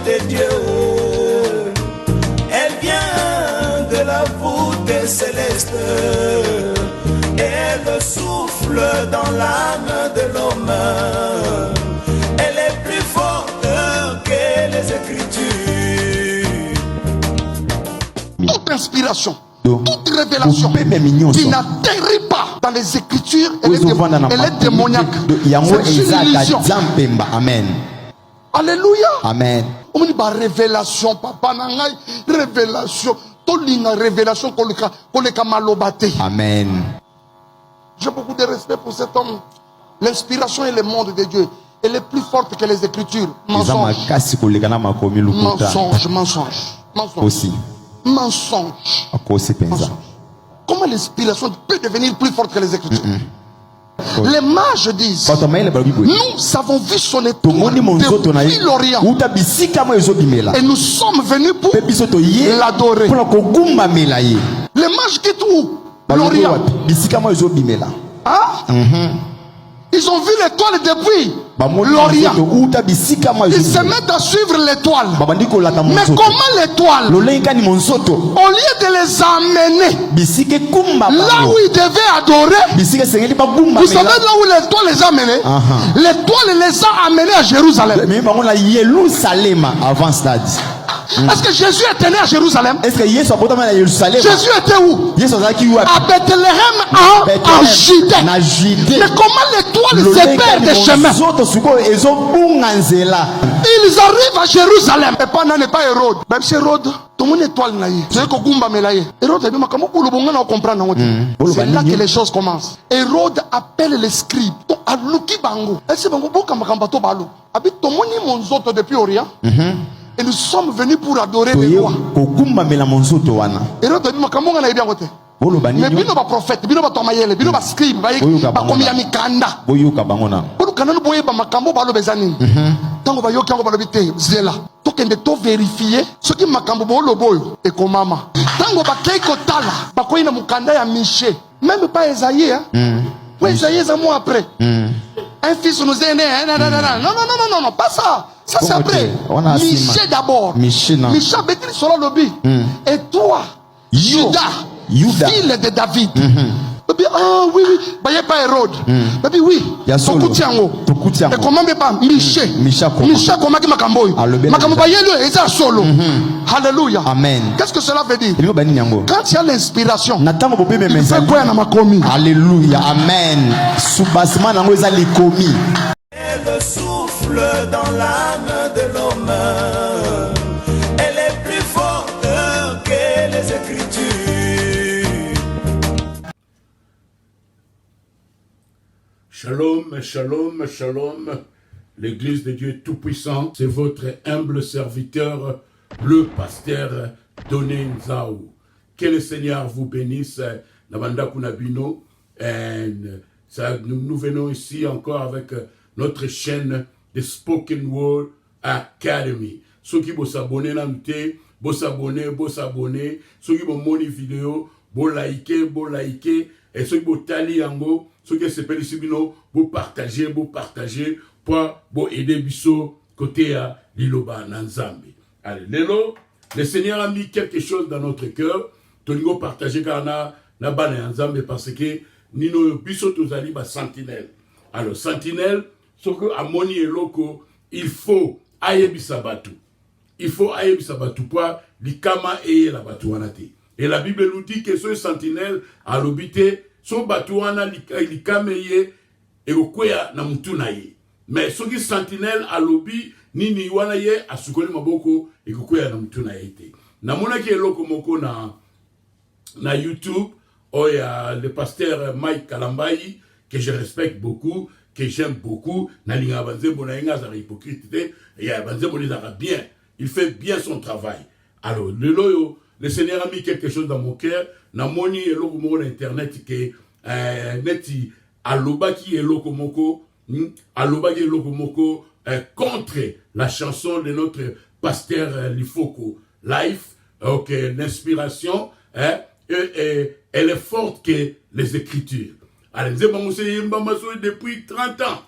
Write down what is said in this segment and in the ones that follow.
de Dieu. Elle vient de la voûte céleste. Elle souffle dans l'âme de l'homme. Elle est plus forte que les Écritures. Toute inspiration, toute révélation qui n'atterrit pas dans les Écritures, elle est démoniaque. C'est une illusion. Amen. Alléluia. Amen. On me dit révélation, papa nangai, révélation. Tolinga révélation koleka malobate. Amen. J'ai beaucoup de respect pour cet homme. L'inspiration et le monde de Dieu, elle est plus forte que les Écritures. Mensonge. Mensonge, mensonge, mensonge. Mensonge. Comment l'inspiration peut devenir plus forte que les Écritures? Les mages disent, nous avons vu son étoile depuis l'Orient et nous sommes venus pour l'adorer. Les mages quittent où? L'Orient. Ils ont vu l'étoile depuis l'Orient. Ils se mettent à suivre l'étoile. Mais comment l'étoile, au lieu de les amener là où ils devaient adorer, vous savez là où l'étoile les a amenés? L'étoile les a amenés à Jérusalem. Est-ce que Jésus était né à Jérusalem? Jésus était où? À Bethléem en Judée. Mais comment l'étoile se perd des chemins? Ils arrivent à Jérusalem. Et pendant n'est pas Hérode. Même si Hérode, tout le monde étoile naïe. C'est que Gumba melaye. Hérode, c'est là que les choses commencent. Hérode appelle les scribes. À Luki Bango. Est-ce que Bango Bokambakambato Balo? Habite tout le monde monzoto depuis Orient. Et nous sommes venus pour adorer les rois. Hérode, mais bino ba prophète, bino ba tomayele, bino ba scribe, ba komi ya mikanda. Bolo kananu boye ba makambo ba lo bezani. Tango ba yoki tango ba lo bite zela. Tokende to vérifier ce qui makambo bo lo boyo e komama. Tango ba keiko tala, ba koina mukanda ya Miché. Même pas Esaïe hein. Oui, Esaïe ça moi après. Un fils nous est né. Non, pas ça. Ça c'est après. Miché d'abord. Miché Betty sur le lobby. Et toi, Judas, fille de David. Ah oui, bah y'a pas Hérode. Baby oui. Tokutiango. Et comment me pas Miché comment qui makamboy. Makambo ba yelo eza solo. Alléluia. Amen. Qu'est-ce que cela veut dire? Quand il y a l'inspiration, il fait quoi dans ma commis? Alléluia. Amen. Soubasman nango eza likomi. Elle souffle dans l'âme de l'homme. Elle est plus forte que les Écritures. Shalom, shalom, shalom. L'Église de Dieu Tout-Puissant, c'est votre humble serviteur, le pasteur Doné Nzaou. Que le Seigneur vous bénisse. Nous venons ici encore avec notre chaîne de Spoken Word Academy. Ceux qui vont s'abonner, vont s'abonner. Ceux qui vont moni vidéo, vont liker. Et ceux qui vont tali yango, ceux qui s'appellent ici, vont partager pour aider Bisso côté à Liloba Nanzambi. Allez, Lélo, le Seigneur a mis quelque chose dans notre cœur. Tonigo partager car na bana Nanzambi parce que Nino Bisso tozali ba sentinelle. Alors, sentinelle, ce que à Moni et Loco, il faut ayebisa batu. Il faut ayebisa batu pour l'ikama et la batuanate. Et la Bible nous dit que ce sentinelle à l'obité, son batuana l'ikame ye et au kwea na mutuna ye. Mais ce qui sentinelle à l'obi, ni wana ye a sukoni maboko et au kwea na mutuna ye te. Na mona ki Loko moko na YouTube, oh il y a le pasteur Mike Kalambayi, que je respecte beaucoup, que j'aime beaucoup, Nalinga Banzebo Nainga Zara hypocrite, et Banzebo Nizara bien, il fait bien son travail. Alors, le Seigneur a mis quelque chose dans mon cœur, Namoni et Loko Internet, que Neti Alobaki et Loko Moko, contre la chanson de notre pasteur Lifoko, Life, ok, l'inspiration, elle est forte que les Écritures. Alors, depuis 30 ans,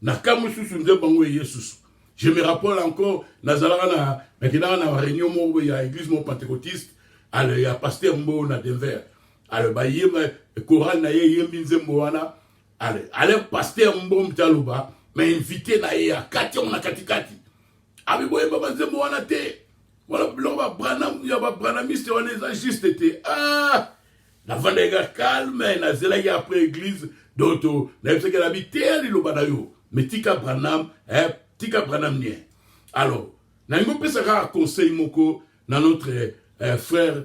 Nakamusu Nzebango et Yesus. Je me rappelle encore, maintenant, dans la réunion, il y a l'église pentecôtiste, il y a pasteur Mbo na Denver. Alors, il y a le Coran, il y a Minzemboana. Alors, pasteur Mbo Mtaloba m'a invité à Kati, on a Kati. Abi boye baba Zemboana te. Voilà, il y a Branamiste, on est juste été. Ah! La vandega calme, na zelagi après l'église, d'autres, na yepse qu'elle habite, elle, il badayo. Mais Tika Branham nie. Alors, na yingo pesaka conseil moko, na notre frère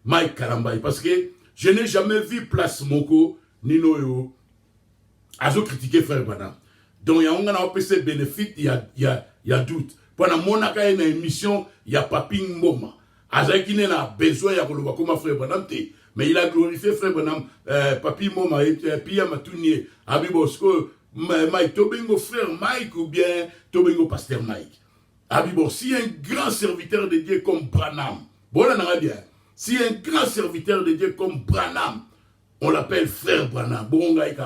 Mike Kalambay, parce que je n'ai jamais vu place moko, ni noyo, azo critiquer frère Branham. Donc, il y a un PC bénéfice, il y a doute. Pendant mon accueil, il y a une émission, il y a Papi Mboma. Azaki n'a besoin, il y a comme frère Branham. Mais il a glorifié frère Branham, Papi Mboma, et puis il y a Matounier, Abibosko, Mike, Tobengo frère Mike, ou bien Tobengo pasteur Mike. Abibos, si un grand serviteur de Dieu comme Branham, bon, là, on a bien. Si un grand serviteur de Dieu comme Branham, on l'appelle frère Branham, bon, Mike.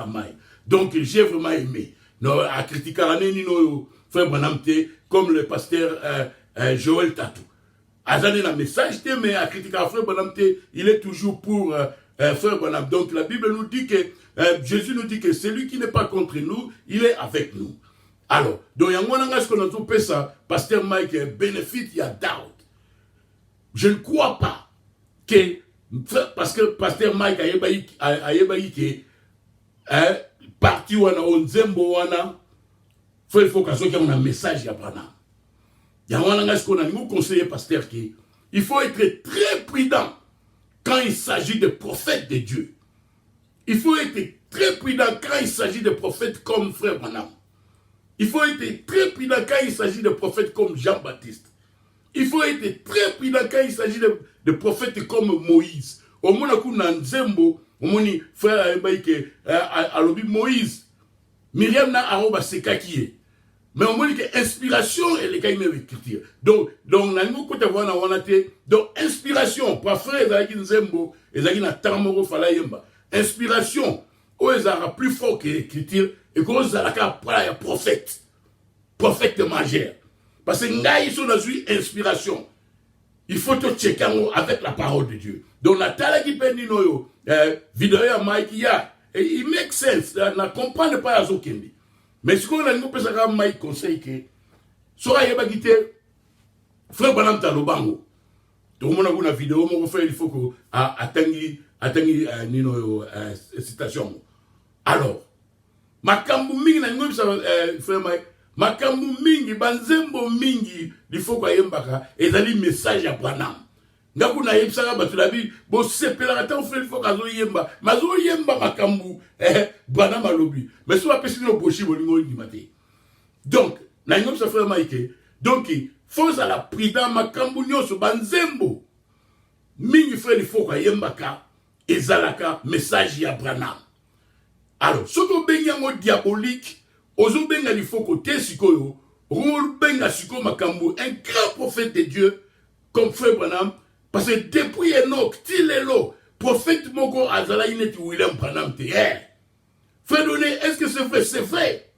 Donc, j'ai vraiment aimé. Non, à critiquer l'année, frère Branham, comme le pasteur Joël Tatou. Azane un message, mais à critiquer frère Branham, il est toujours pour frère Branham. Donc la Bible nous dit que, Jésus nous dit que celui qui n'est pas contre nous, il est avec nous. Alors, donc il y a un ce qu'on a trouvé ça, pasteur Mike, bénéfice, il y a doubt. Je ne crois pas que, parce que pasteur Mike a ébahi parti wana onzembo wana faut que ça ait un message à Branham. Il y a un ce qu'on a nous conseillé pasteur qui il faut être très prudent quand il s'agit de prophètes de Dieu. Il faut être très prudent quand il s'agit de prophètes comme frère Branham. Il faut être très prudent quand il s'agit de prophètes comme Jean-Baptiste. Il faut être très prudent quand il s'agit de prophètes comme Moïse. Au moins na nzembo omoni frère Abaïke alobi Moïse Myriam na aroba sekakie mais on dit que inspiration et les cahiers d'écriture donc na ngo kota wana wana te donc inspiration pas frère ezaki nzembo ezaki na tamoro fala yemba inspiration o ezara plus fort que l'écriture et qu'on zalaka para ya prophète majeur parce que ngai so nazui inspiration il faut te checker avec la parole de Dieu. Donc, Nathalie qui peine noyo vidéo à Mike ya et il make sense, na comprendre pas à Zokendi. Mais ce qu'on a nous peut savoir Mike conseil que sera yeba gite frère Branham talobango. Donc mon a une vidéo mon frère il faut que atangi nino citation. Alors, makambu mingi na ngombe frère Mike makambu mingi banzembo mingi il faut kwa yembaka ezali message ya Branham ngaku na yebsaka batulabi bo sepela ata frère il faut kazo yemba mazo yemba makambu Branham alobi mais so apesi no boshi bolingo ndimate donc na ngombe frère Mike donc faut à la prudence makambu nyoso banzembo mingi frère il faut kwa yembaka ezalaka message ya Branham alors soto benyango diabolique Ozo benga il faut côté sikoyo, rôle benga siko makambu, un grand prophète de Dieu, comme frère Branham, parce que depuis Enoch, Tilelo, prophète moko azala ineti William Branham te. Frère Donné, est-ce que c'est vrai? C'est vrai.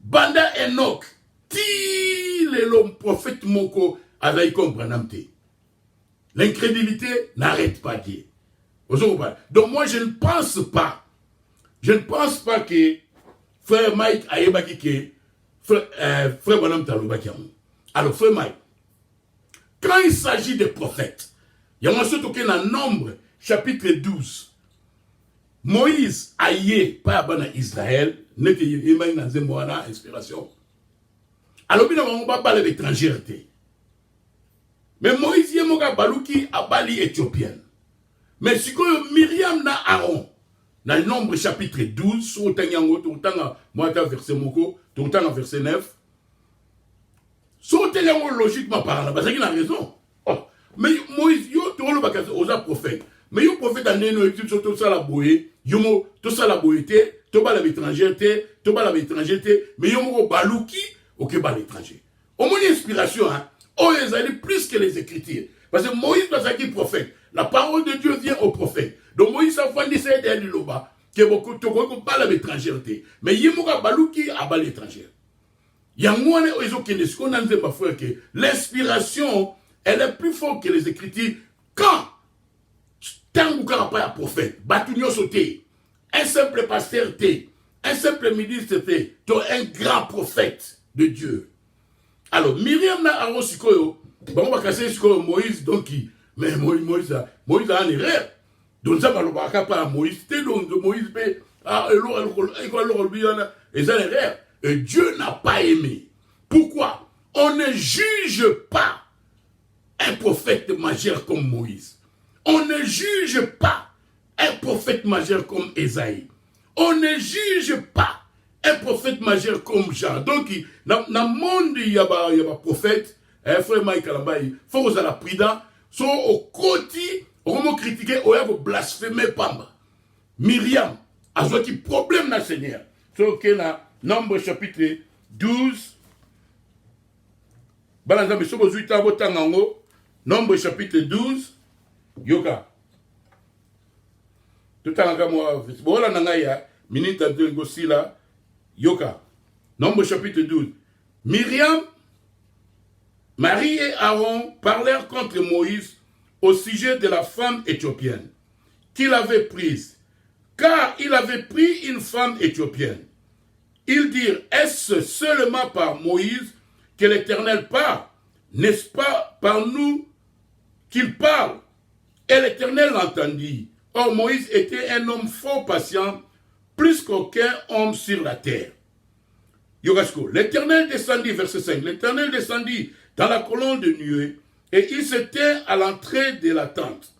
Banda Enoch, Tilelo, prophète moko azala comme Branham te. L'incrédulité n'arrête pas Dieu. Donc moi je ne pense pas que frère Mike a yebaki frère Branham talobaki. Alors frère Mike, quand il s'agit des prophètes, il y a un surtout qui dans Nombre chapitre 12. Moïse a yé pas à Israël, n'est que yémaï dans zemboana inspiration. Alors bien on va parler d'étrangèreté. Mais Moïse yé moka baluki a bali éthiopienne. Mais si que Myriam na Aaron dans le Nombre chapitre 12, sur le verset moko, tout le temps verset 9. Sur le logiquement parlant, parce qu'il a raison. Oh. Mais Moïse, tu as le prophète. Mais le prophète a dit que tout ça la boye, tout ça la boyété, tout ça la étrangèreté, tout ça la étrangèreté, mais il y a balouki, ok, bal étranger. Au moins l'inspiration, hein, oh, ils allaient plus que les Écritures. Parce que Moïse doit être prophète. La parole de Dieu vient au prophète. Donc Moïse a fait des aides à l'Iloba, qui est beaucoup de l'étrangèreté. Mais il y a balouki à bal étranger. L'inspiration, elle est plus forte que les Écritures. Quand un prophète, un simple pasteur, un simple ministre, un grand prophète de Dieu. Alors, Myriam n'a Aaron Sikoyo, on va casser Moïse, donc, mais Moïse a un erreur. Donc, ça va le pas Moïse, donc Moïse, et Dieu n'a pas aimé. Pourquoi? On ne juge pas un prophète majeur comme Moïse. On ne juge pas un prophète majeur comme Esaïe. On ne juge pas un prophète majeur comme Jean. Donc, dans le monde, il y a un prophète, frère Mike Kalambaï, il faut que vous soyez prudents, sont au côté, on va critiquer, on va blasphémer Pamba. Myriam, a un problème dans le Seigneur. So, que dans Nombre chapitre 12, Nombre chapitre 12, Yoka. Tout à l'heure, voilà, Nangaya, minute de Gossila, Yoka. Nombre chapitre 12. Myriam, Marie et Aaron parlèrent contre Moïse au sujet de la femme éthiopienne qu'il avait prise, car il avait pris une femme éthiopienne. Ils dirent, est-ce seulement par Moïse que l'Éternel parle? N'est-ce pas par nous qu'il parle? Et l'Éternel l'entendit. Or Moïse était un homme fort patient, plus qu'aucun homme sur la terre. Yogasko, l'Éternel descendit, verset 5, l'Éternel descendit dans la colonne de nuée, et il se tint à l'entrée de la tente.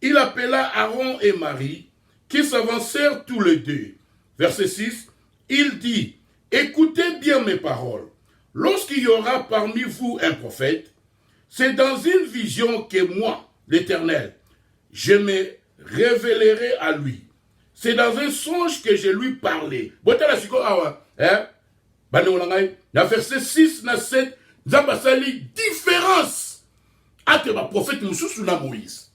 Il appela Aaron et Marie, qui s'avancèrent tous les deux. Verset 6, il dit, écoutez bien mes paroles. Lorsqu'il y aura parmi vous un prophète, c'est dans une vision que moi, l'Éternel, je me révélerai à lui. C'est dans un songe que je lui parlais. Dans verset 6, 7, Zabasali, différence entre le prophète Moussous et Moïse.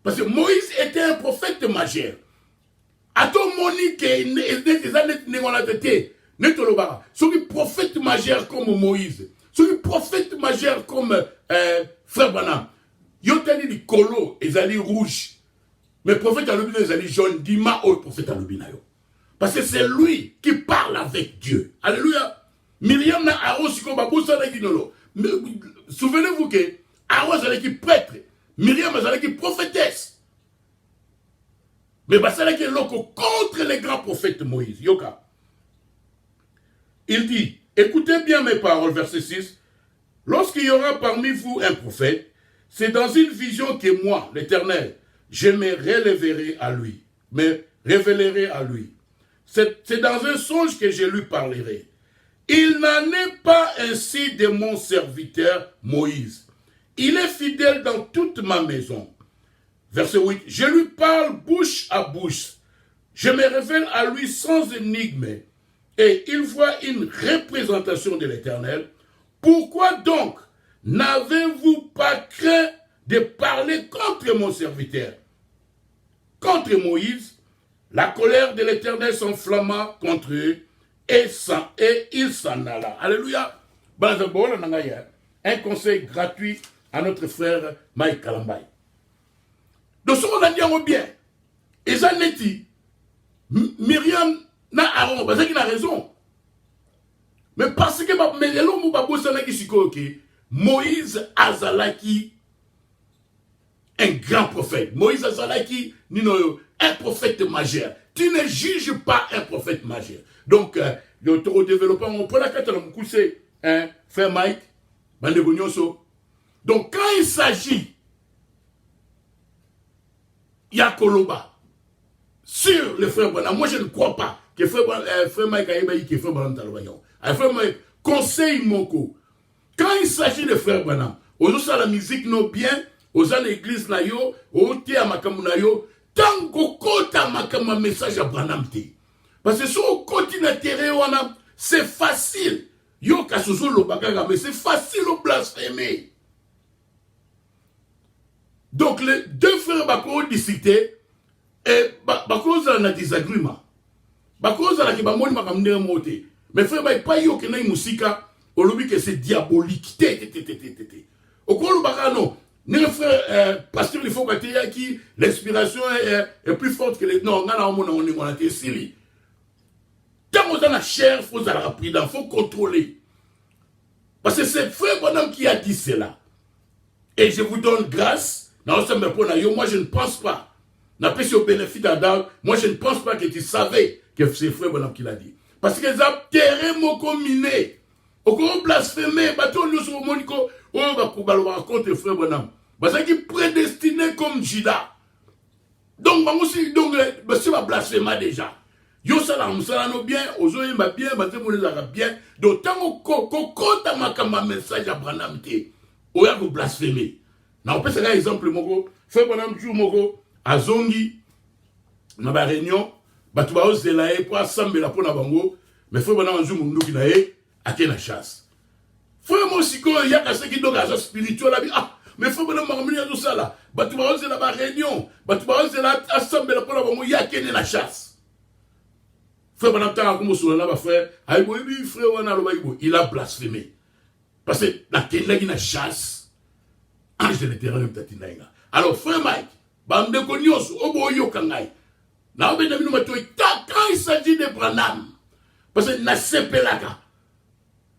Parce que Moïse était un prophète majeur. Atom Monique, des années ce prophète majeur comme Moïse, ce prophète majeur comme Frère Branham, Yotani di Kolo, Ezali rouge, mais prophète Alubina, Ezali jaune, Dima, oh, prophète Alubina. Parce que c'est lui qui parle avec Dieu. Alléluia. Myriam n'a Aaron Siko Baboussa na Ginolo. Souvenez-vous que Aaron est qui prêtre, Myriam est qui prophétesse. Mais c'est qui est contre les grands prophètes Moïse. Yoka. Il dit, écoutez bien mes paroles, verset 6. Lorsqu'il y aura parmi vous un prophète, c'est dans une vision que moi, l'Éternel, je me révélerai à lui. C'est dans un songe que je lui parlerai. Il n'en est pas ainsi de mon serviteur Moïse. Il est fidèle dans toute ma maison. Verset 8. Je lui parle bouche à bouche. Je me révèle à lui sans énigme. Et il voit une représentation de l'Éternel. Pourquoi donc n'avez-vous pas craint de parler contre mon serviteur? Contre Moïse, la colère de l'Éternel s'enflamma contre eux et il s'en alla. Alléluia. Un conseil gratuit à notre frère Mike Kalambay. Donc, ce qu'on a dit bien, et ça n'est dit, Myriam n'a Aaron, parce qu'il a raison. Mais parce que Moïse Azalaki, un grand prophète. Moïse Azalaki, un prophète majeur. Tu ne juges pas un prophète majeur. Donc, le développement, on peut la cataloguer, frère Mike, donc, quand il s'agit, Yakoloba, sur le frère Branham, moi je ne crois pas que frère Mike Aïbaï, que frère Branham Talobayon. Frère Mike, conseil mon coup. Quand il s'agit de frère Branham, aux autres la musique non bien, aux autres l'église na yo, aux autres à makamu na yo, tant qu'au côté à makamu message à Branham té. Parce que sur le côté d'intérêt, c'est facile. Yo kasuzo lo bagaga, mais c'est facile au blasphémer. Donc les deux frères Bako discuté et Bako a un désagrément. Bako a qui bamoni makamne moté. Mais frère, il n'y a pas de musique, que c'est diabolique. Au cours du non. Nos frères, pasteur, il faut que l'inspiration est plus forte que les. Non, on a été silly. Quand on a la chair, il faut il faut contrôler. Parce que c'est frère bonhomme qui a dit cela. Et je vous donne grâce. Moi, je ne pense pas. Au bénéfice d'Adam, moi, je ne pense pas que tu savais que c'est frère bonhomme qui l'a dit. Parce que les terrain m'ont combiné. Au cours blasphémé, nous sommes monico. On va raconter frère bonhomme. Parce qu'il est prédestiné comme Judas. Donc, c'est un blasphémat déjà. Yo salam salano bien, ozoye ma bien, ma zemone la bien. D'autant qu'on compte ma message à Branham te. Oya ko blasphémer. Na on peut se exemple moko, fait Branham jour moko azongi na ba réunion, batu ba ozela e pour assembler la pona bango, mais fait Branham jour mundu ki na e akena chasse. Frère mo siko ya ka se ki donc azo spirituel la bi ah mais faut Branham mamini azo sala. Batu ba ozela ba réunion, batu ba ozela assembler la pona bango ya kene la chasse. Frère il a blasphémé. Parce que la ténègre chasse, ange de l'éternel. Alors, frère Mike, quand il s'agit de Branham, parce que na sepelaka,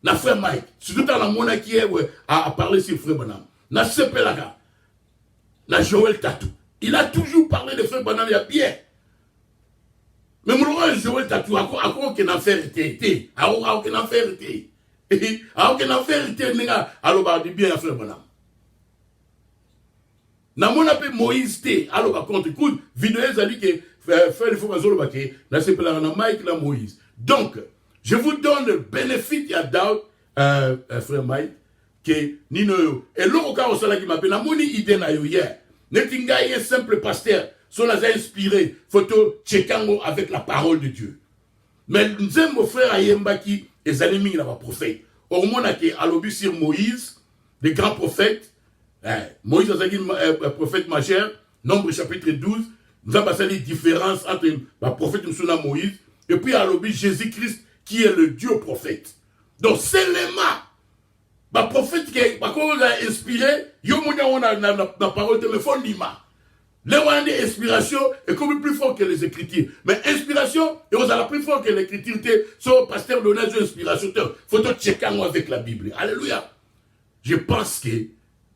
na frère Mike, surtout dans la monarchie a parlé sur frère Branham, na sepelaka, na Joël Tatou, il a toujours parlé de frère Branham, il y a bien. Mais mon roi Joël Tatou, à quoi qu'on a fait été, à quoi qu'on a fait été, à quoi qu'on a fait été, alors bah du bien à frère Branham. Na mon appel Moïse T, alors bah contre écoute, vidéo ali que faire il faut pas zolo baké, là c'est pour la Mike la Moïse. Donc, je vous donne le bénéfice à doubt, frère Mike, que Nino et l'autre cas au salaire qui m'appelle, la moni idée na yo hier, n'etinga un simple pasteur. Sont inspiré, photo Tchekango avec la parole de Dieu. Mais nous aimons mon frère Ayembaki et Zaliming la prophète. Au moins, à l'objet sur Moïse, les grands prophètes, Moïse a prophète majeur, Nombre chapitre 12, nous avons passé les différences entre le prophète Moussuna Moïse, et puis à l'objet Jésus-Christ qui est le Dieu prophète. Donc c'est l'élément. Le prophète qui a inspiré, il y a la parole de téléphone d'Ima. L'inspiration est comme plus fort que les écritures. Mais inspiration, et on a la plus fort que l'écriture. Son pasteur donnait une inspiration. Il faut te checker avec la Bible. Alléluia. Je pense que,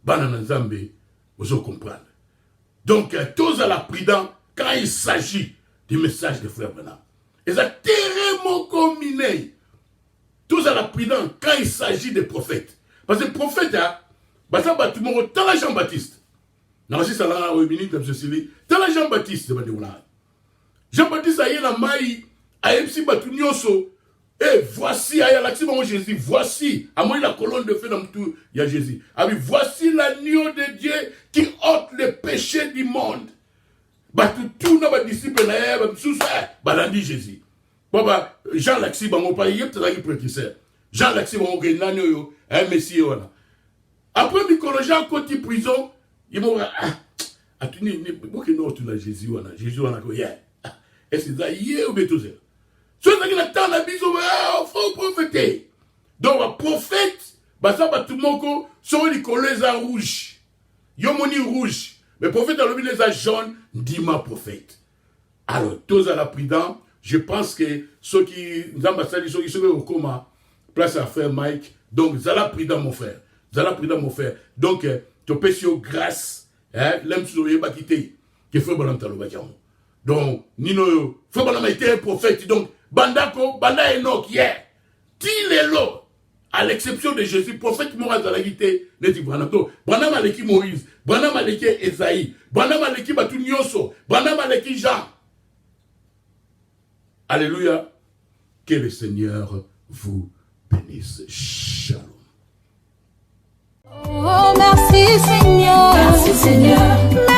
Banana Zambé, vous comprenez. Donc, tous à la prudence, quand il s'agit du message de frère Branham. Et ça terriblement combiné. Tous à la prudence, quand il s'agit des prophètes. Parce que le prophète, tout le monde, tant la Jean-Baptiste. Non, c'est ça là, au ministre de Cécile. T'as la Jean-Baptiste, Jean-Baptiste a eu la maille, a eu Batunioso. Et voici, a eu l'accès de Jésus. Voici, à moi, la colonne de feu dans tout, il y a Jésus. Ah oui, voici l'agneau de Dieu qui ôte les péchés du monde. Tout nos disciples, Balandi Jésus. Jean Laxi, on pas y est précurseur. Jean Laxi, on a un messie. Après, Nicolas Jean, côté prison, il m'a dit, pourquoi non, tu l'as Jésus, Jésus, on a dit, est-ce que ça y est ou bien tout ça? Ce qui est dans la vision, il faut prophéter. Donc, le prophète, ça va tout le monde, sont les couleurs rouges. Ils ont mis rouge. Mais le prophète a mis les jaunes, dis-moi prophète. Alors, tous à la prudence, je pense que ceux qui, les ambassadeurs, ceux qui sont au coma, place à frère Mike, donc, Zala prudent, mon frère. Zala prudent, mon frère. Donc, tu peux sur grâce, l'homme sur le bakité, qui fait bon dans le bâtiment. Donc, Nino, fait bon a été un prophète. Donc, Bandako, Banda Enoch, hier, il est là, à l'exception de Jésus, prophète Moïse dans la guité, n'est dit Branham. Donc, Branham Aleki Moïse, Branham Aleki Esaïe, Branham Aleki Batunioso, Branham Aleki Jean. Alléluia. Que le Seigneur vous bénisse. Shalom. Oh, merci Seigneur. Merci Seigneur.